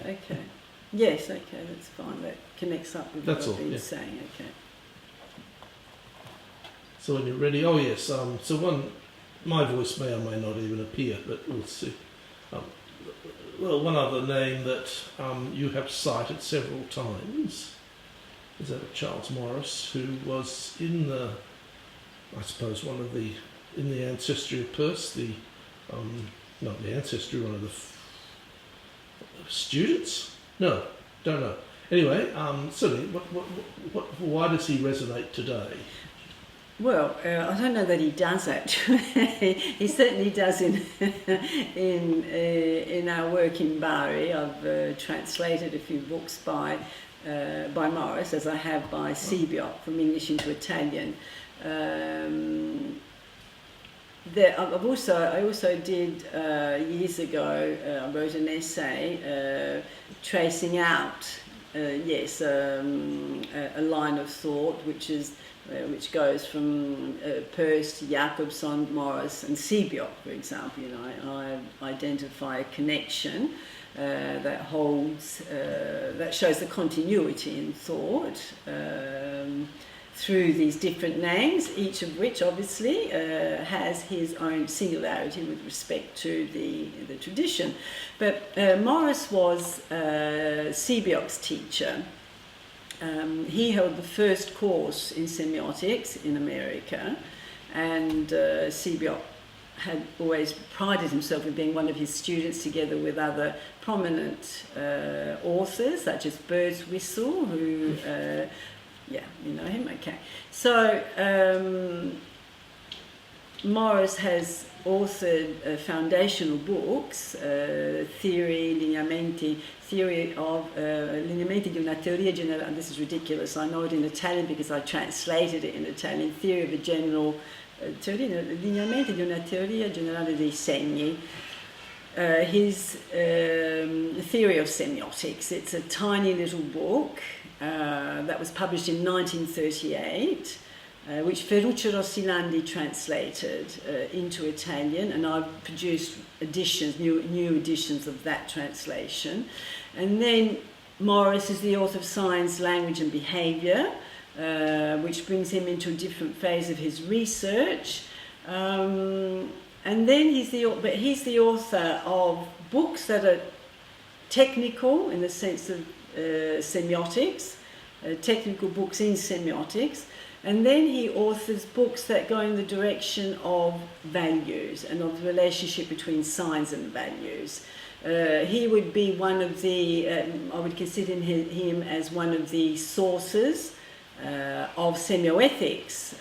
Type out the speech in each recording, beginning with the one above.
okay. Yes, okay, that's fine. That connects up with That's what all, I've been yeah. saying, okay. So when you're ready, oh yes, so my voice may or may not even appear, but we'll see. Well, one other name that you have cited several times is that of Charles Morris, who was in the, I suppose, in the ancestry of Peirce, not the ancestry, one of the students? No, don't know. Anyway, certainly, why does he resonate today? Well, I don't know that he does actually. He certainly does in our work in Bari. I've translated a few books by Morris, as I have by Sebiot, from English into Italian. I also did years ago. I wrote an essay tracing out, a line of thought, which goes from Peirce to Jacobson, Morris, and Sebiot, for example. I identify a connection that holds, that shows the continuity in thought through these different names, each of which obviously has his own singularity with respect to the tradition. But Morris was Sebiot's teacher. He held the first course in semiotics in America, and Sebiot had always prided himself in being one of his students, together with other prominent authors such as Birdswhistle, who you know him, okay. So Morris has authored foundational books, theory of lineamenti di una teoria generale. This is ridiculous, I know it in Italian because I translated it in Italian. Theory of a general lineamenti di una teoria generale dei segni. His theory of semiotics. It's a tiny little book that was published in 1938, which Ferruccio Rossilandi translated into Italian, and I've produced editions, new editions of that translation. And then Morris is the author of Science, Language and Behaviour, which brings him into a different phase of his research. And then he's the author of books that are technical in the sense of semiotics, technical books in semiotics, and then he authors books that go in the direction of values and of the relationship between signs and values. He would be one of the, I would consider him as one of the sources of semioethics.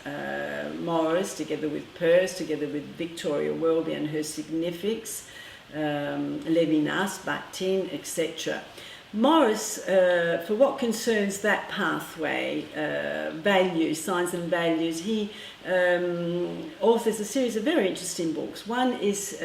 Morris, together with Peirce, together with Victoria Welby and her significs, Levinas, Bakhtin, etc. Morris, for what concerns that pathway, values, signs and values, he authors a series of very interesting books. One is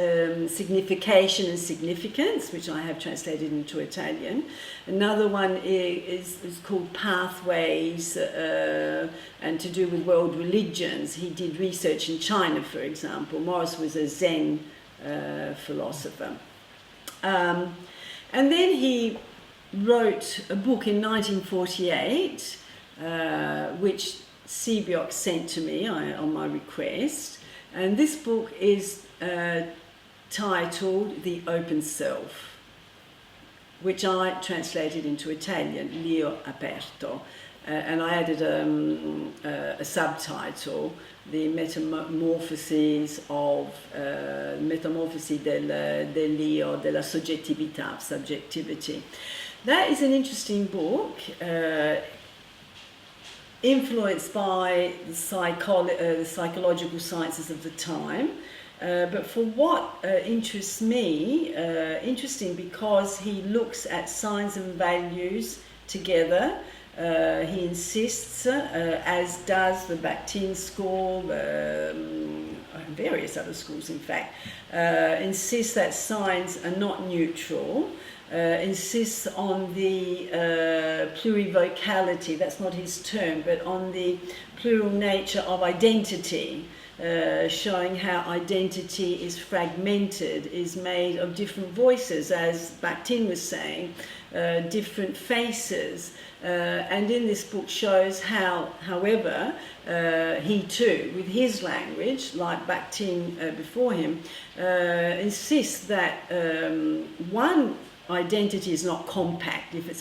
Signification and Significance, which I have translated into Italian. Another one is called Pathways, and to do with world religions. He did research in China, for example. Morris was a Zen philosopher. And then he wrote a book in 1948, which Sebiot sent to me on my request, and this book is titled The Open Self, which I translated into Italian, L'Io Aperto, and I added a subtitle, The Metamorphoses dell'Io, della soggettività, of subjectivity. That is an interesting book, influenced by the psychological sciences of the time, but for what interests me, interesting because he looks at signs and values together. He insists, as does the Bakhtin school, various other schools in fact, insists that signs are not neutral, insists on the plurivocality, that's not his term, but on the plural nature of identity. showing how identity is fragmented, is made of different voices, as Bakhtin was saying, different faces. And in this book shows how, however, he too, with his language, like Bakhtin before him, insists that one identity is not compact if it's